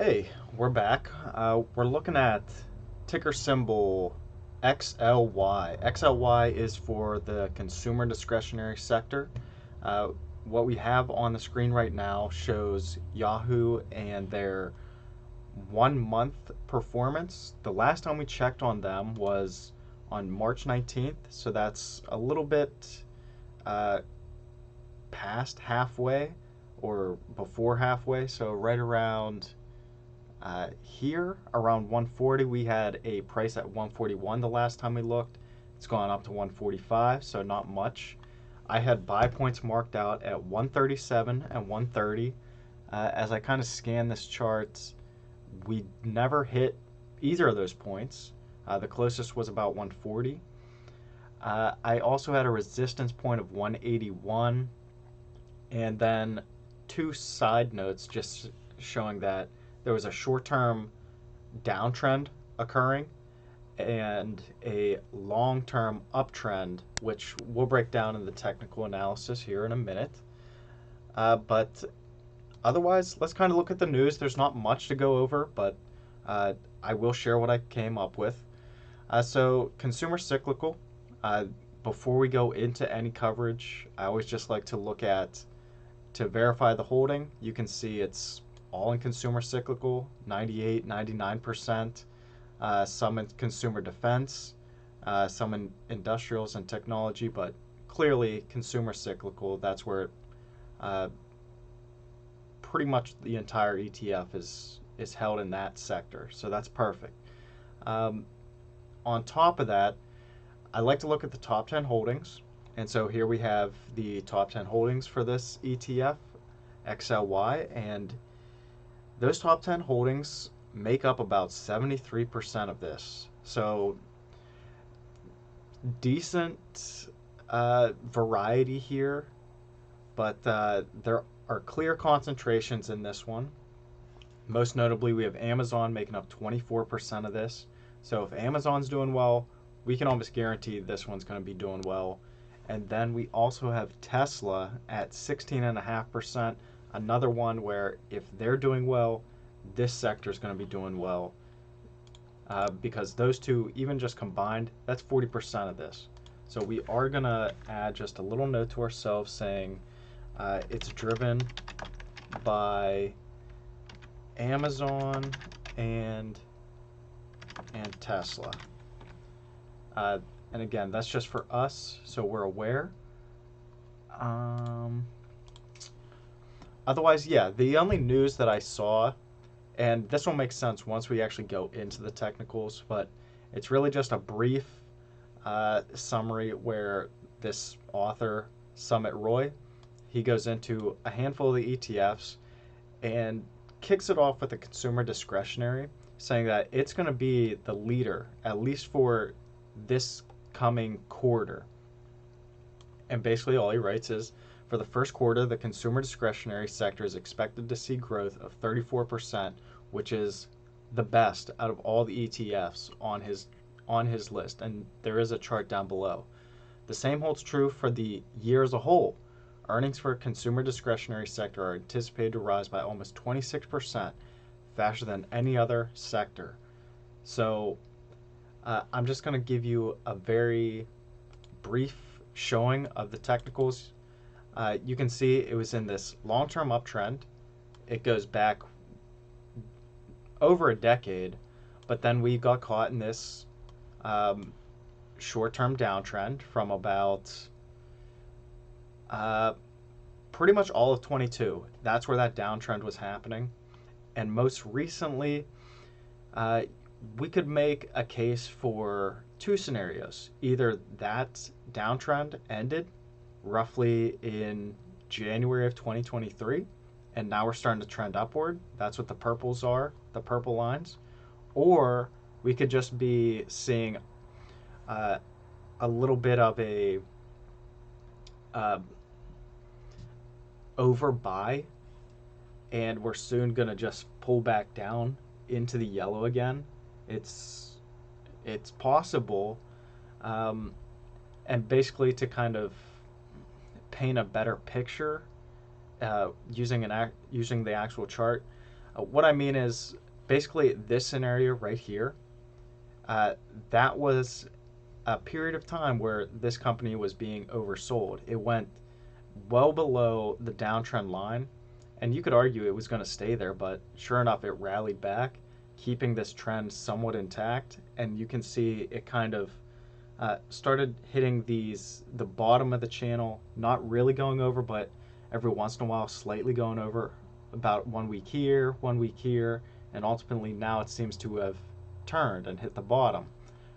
Hey, we're back. We're looking at ticker symbol XLY. XLY is for the consumer discretionary sector. Uh, what we have on the screen right now shows Yahoo and their 1 month performance. The last time we checked on them was on March 19th, so that's a little bit uh, past halfway or before halfway, so right around here around 140. We had a price at 141 the last time we looked. It's gone up to 145, so not much. I had buy points marked out at 137 and 130. As I kind of scan this chart, we never hit either of those points. The closest was about 140. I also had a resistance point of 181, and then two side notes just showing that there was a short-term downtrend occurring and a long-term uptrend, which we'll break down in the technical analysis here in a minute. But otherwise, let's kind of look at the news. There's not much to go over, but I will share what I came up with. So, consumer cyclical. Uh, Before we go into any coverage, I always just like to look at to verify the holding. You can see it's all in consumer cyclical, 98, 99%, some in consumer defense, some in industrials and technology, but clearly consumer cyclical. That's where uh, pretty much the entire ETF is held in that sector. So that's perfect. Um, on top of that, I like to look at the top 10 holdings. And so here we have the top 10 holdings for this ETF, XLY, and those top 10 holdings make up about 73% of this. So decent variety here, but there are clear concentrations in this one. Most notably, we have Amazon making up 24% of this. So if Amazon's doing well, we can almost guarantee this one's going to be doing well. And then we also have Tesla at 16.5%, another one where if they're doing well, this sector is going to be doing well. Because those two, even just combined, that's 40% of this. So we are going to add just a little note to ourselves saying it's driven by Amazon and Tesla. And again, that's just for us, so we're aware. Otherwise, yeah, the only news that I saw, and this will make sense once we actually go into the technicals, but it's really just a brief summary where this author, Summit Roy, he goes into a handful of the ETFs and kicks it off with the consumer discretionary, saying that it's going to be the leader, at least for this coming quarter. And basically, all he writes is for the first quarter, the consumer discretionary sector is expected to see growth of 34%, which is the best out of all the ETFs on his list. And there is a chart down below. The same holds true for the year as a whole. Earnings for consumer discretionary sector are anticipated to rise by almost 26%, faster than any other sector. So I'm just going to give you a very brief showing of the technicals. You can see it was in this long-term uptrend. It goes back over a decade, but then we got caught in this short-term downtrend from about pretty much all of 22. That's where that downtrend was happening. And most recently, we could make a case for two scenarios. Either that downtrend ended roughly in January of 2023, and now we're starting to trend upward. That's what the purples are, the purple lines. Or we could just be seeing a little bit of a overbuy, and we're soon going to just pull back down into the yellow again. It's possible, and basically to kind of paint a better picture using the actual chart. What I mean is basically this scenario right here. Uh, that was a period of time where this company was being oversold. It went well below the downtrend line, and you could argue it was going to stay there, but sure enough, it rallied back, keeping this trend somewhat intact. And you can see it kind of started hitting the bottom of the channel, not really going over, but every once in a while, slightly going over. About 1 week here, 1 week here, and ultimately now it seems to have turned and hit the bottom.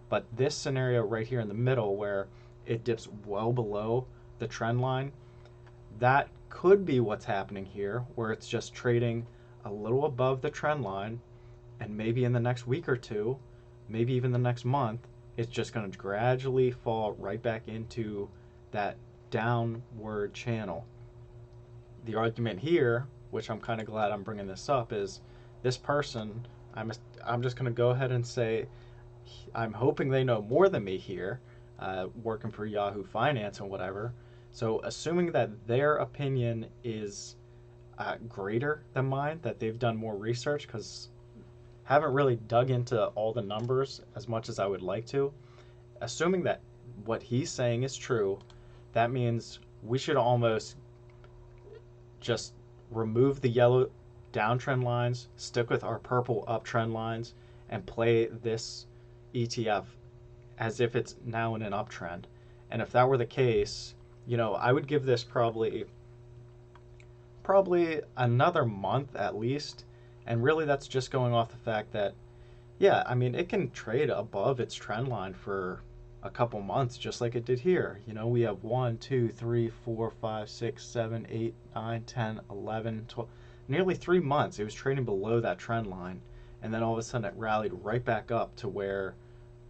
But this scenario right here in the middle, where it dips well below the trend line, that could be what's happening here, where it's just trading a little above the trend line, and maybe in the next week or two, maybe even the next month, it's just going to gradually fall right back into that downward channel. The argument here, which I'm kind of glad I'm bringing this up, is this person, I'm just going to go ahead and say, I'm hoping they know more than me here, working for Yahoo Finance and whatever. So, assuming that their opinion is greater than mine, that they've done more research, because haven't really dug into all the numbers as much as I would like to. Assuming that what he's saying is true, that means we should almost just remove the yellow downtrend lines, stick with our purple uptrend lines, and play this ETF as if it's now in an uptrend. And if that were the case, I would give this probably another month at least. And really that's just going off the fact that, yeah, I mean, it can trade above its trend line for a couple months just like it did here. We have 1, 2, 3, 4, 5, 6, 7, 8, 9, 10, 11, 12, nearly 3 months it was trading below that trend line, and then all of a sudden it rallied right back up to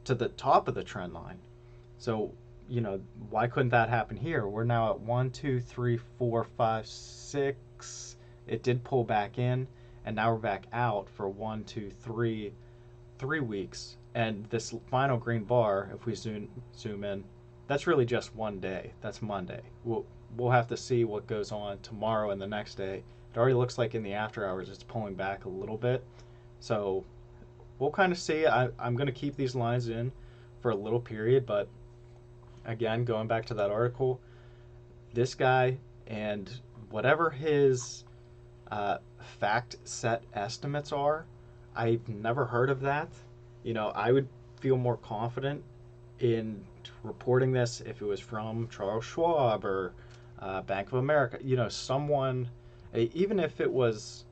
the top of the trend line. So, why couldn't that happen here? We're now at 1, 2, 3, 4, 5, 6. It did pull back in, and now we're back out for 1, 2, 3 weeks. And this final green bar, if we zoom in, that's really just one day. That's Monday. We'll have to see what goes on tomorrow and the next day. It already looks like in the after hours it's pulling back a little bit. So we'll kind of see. I'm going to keep these lines in for a little period, but again, going back to that article, this guy and whatever his fact set estimates are, I've never heard of that. I would feel more confident in reporting this if it was from Charles Schwab or Bank of America. Someone, even if it was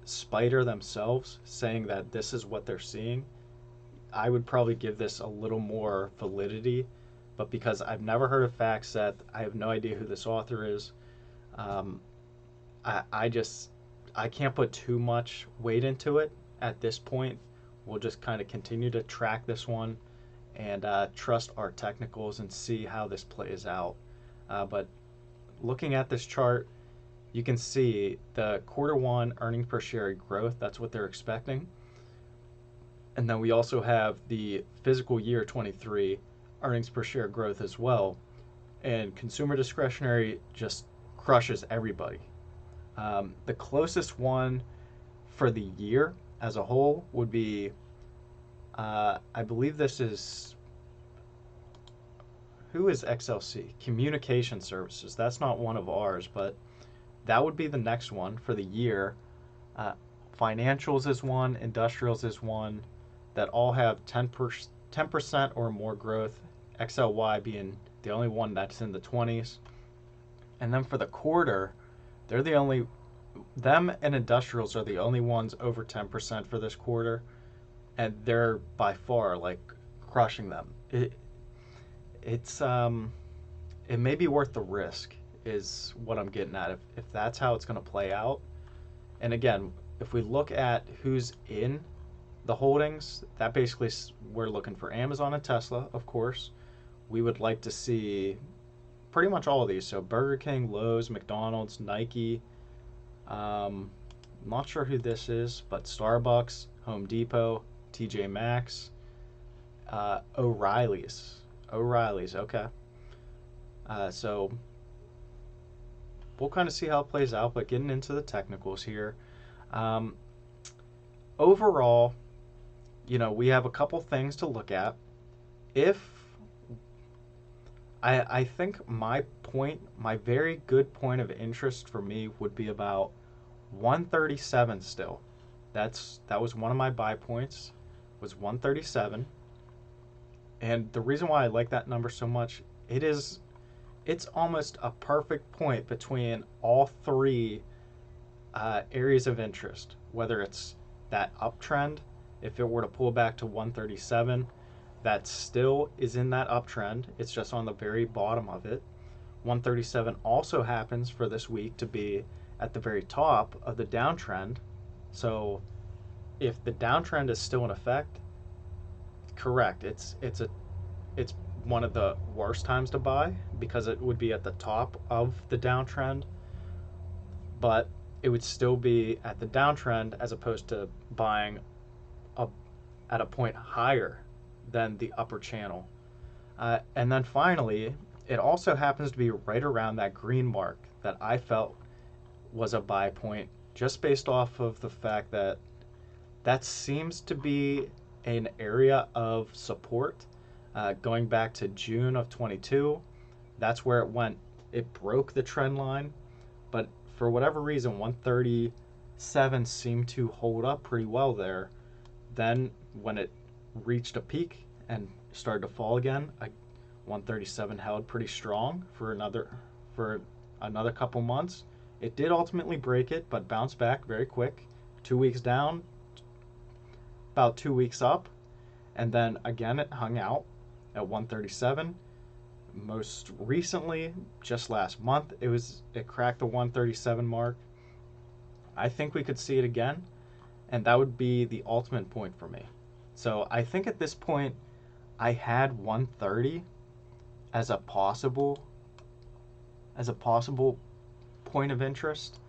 Spider themselves saying that this is what they're seeing, I would probably give this a little more validity. But because I've never heard of FactSet, I have no idea who this author is. Um, I can't put too much weight into it at this point. We'll just kind of continue to track this one and trust our technicals and see how this plays out. But looking at this chart, you can see the Q1 earnings per share growth. That's what they're expecting. And then we also have the fiscal year 23 earnings per share growth as well. And consumer discretionary just crushes everybody. The closest one for the year as a whole would be, I believe this is, who is XLC? Communication Services. That's not one of ours, but that would be the next one for the year. Financials is one, industrials is one, that all have 10% or more growth. XLY being the only one that's in the 20s. And then for the quarter, them and industrials are the only ones over 10% for this quarter, and they're by far like crushing them. It may be worth the risk, is what I'm getting at, if that's how it's going to play out. And again, if we look at who's in the holdings, that basically we're looking for Amazon and Tesla, of course. We would like to see pretty much all of these. So Burger King, Lowe's, McDonald's, Nike. Not sure who this is, but Starbucks, Home Depot, TJ Maxx, O'Reilly's. Okay. So we'll kind of see how it plays out, but getting into the technicals here. overall, we have a couple things to look at. If I think my very good point of interest for me would be about 137 still. That was one of my buy points, was 137. And the reason why I like that number so much, it's almost a perfect point between all three areas of interest, whether it's that uptrend, if it were to pull back to 137, that still is in that uptrend. It's just on the very bottom of it. 137 also happens for this week to be at the very top of the downtrend. So if the downtrend is still in effect, correct. It's one of the worst times to buy because it would be at the top of the downtrend, but it would still be at the downtrend as opposed to buying a, at a point higher than the upper channel. And then finally, it also happens to be right around that green mark that I felt was a buy point just based off of the fact that that seems to be an area of support going back to June of 22. That's where it went. It broke the trend line, but for whatever reason, 137 seemed to hold up pretty well there. Then when it reached a peak and started to fall again, 137 held pretty strong for another couple months. It did ultimately break it, but bounced back very quick. 2 weeks down, about 2 weeks up, and then again it hung out at 137. Most recently, just last month, it cracked the 137 mark. I think we could see it again, and that would be the ultimate point for me. So I think at this point, I had 130 as a possible point of interest.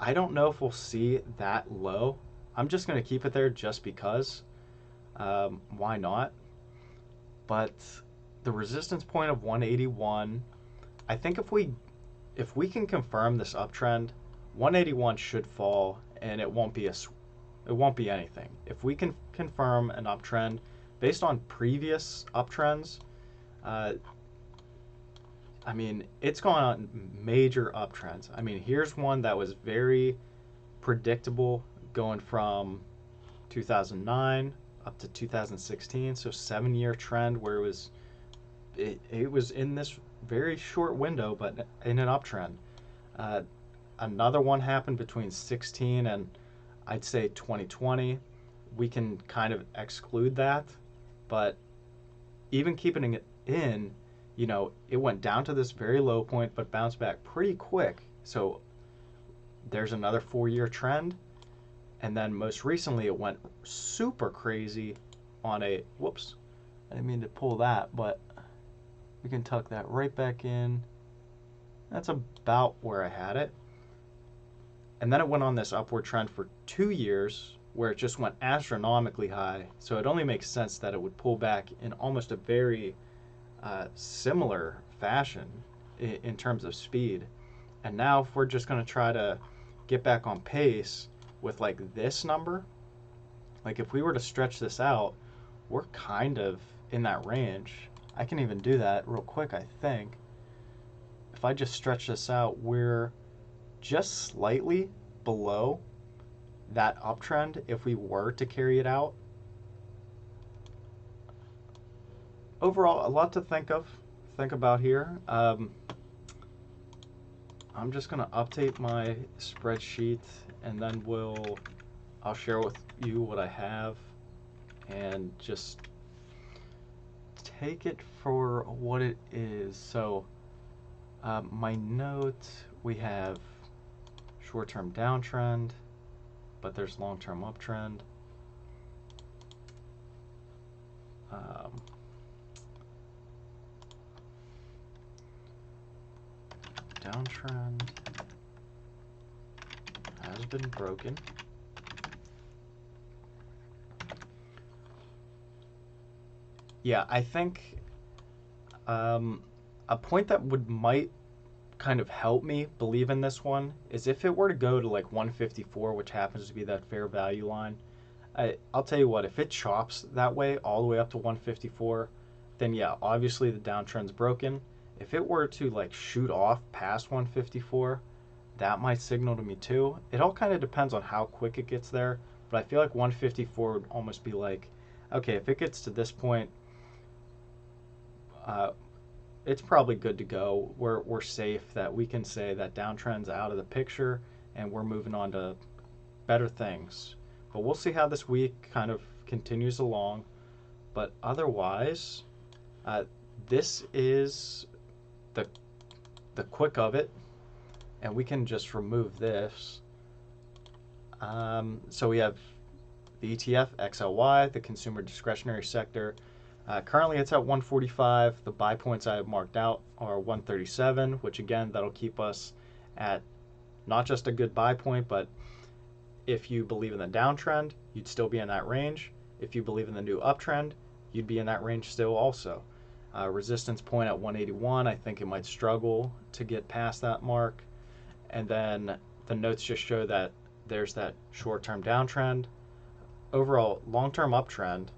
I don't know if we'll see that low. I'm just going to keep it there just because. Why not? But the resistance point of 181, I think if we can confirm this uptrend, 181 should fall and it won't be anything. If we can confirm an uptrend based on previous uptrends, I mean, it's gone on major uptrends. I mean, here's one that was very predictable going from 2009 up to 2016, so 7-year trend where it was in this very short window, but in an uptrend. Another one happened between 16 and I'd say 2020. We can kind of exclude that, but even keeping it in, it went down to this very low point, but bounced back pretty quick. So there's another 4-year trend. And then most recently, it went super crazy on whoops, I didn't mean to pull that, but we can tuck that right back in. That's about where I had it. And then it went on this upward trend for 2 years where it just went astronomically high. So it only makes sense that it would pull back in almost a very similar fashion in terms of speed. And now if we're just going to try to get back on pace with like this number, like if we were to stretch this out, we're kind of in that range. I can even do that real quick, I think. If I just stretch this out, we're just slightly below that uptrend if we were to carry it out. Overall, a lot to think about here. I'm just gonna update my spreadsheet and then I'll share with you what I have and just take it for what it is. So my note, we have short-term downtrend, but there's long-term uptrend. Downtrend has been broken. Yeah, I think a point that might kind of help me believe in this one is if it were to go to like 154, which happens to be that fair value line. I'll tell you what, if it chops that way all the way up to 154, then yeah, obviously the downtrend's broken. If it were to like shoot off past 154, that might signal to me too. It all kind of depends on how quick it gets there, but I feel like 154 would almost be like, okay, if it gets to this point, uh, it's probably good to go. We're safe that we can say that downtrend's out of the picture and we're moving on to better things. But we'll see how this week kind of continues along. But otherwise, uh, this is the the quick of it, and we can just remove this. So we have the ETF XLY, the consumer discretionary sector. Currently, it's at 145. The buy points I have marked out are 137, which again, that'll keep us at not just a good buy point, but if you believe in the downtrend, you'd still be in that range. If you believe in the new uptrend, you'd be in that range still also. Resistance point at 181, I think it might struggle to get past that mark. And then the notes just show that there's that short-term downtrend, overall long-term uptrend,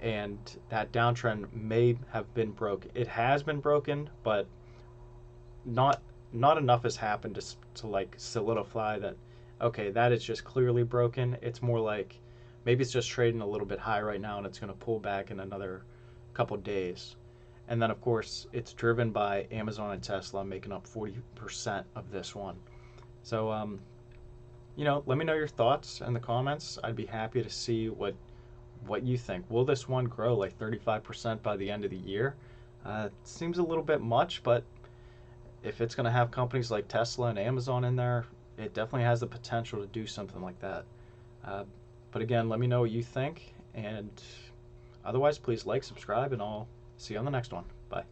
and that downtrend may have been broken. It has been broken, but not enough has happened to like solidify that. Okay, that is just clearly broken. It's more like maybe it's just trading a little bit high right now, and it's going to pull back in another couple days. And then of course it's driven by Amazon and Tesla, making up 40% of this one. So let me know your thoughts in the comments. I'd be happy to see what you think. Will this one grow like 35% by the end of the year? Seems a little bit much, but if it's going to have companies like Tesla and Amazon in there, it definitely has the potential to do something like that. Uh, but again, let me know what you think, and otherwise, please like, subscribe, and I'll see you on the next one. Bye.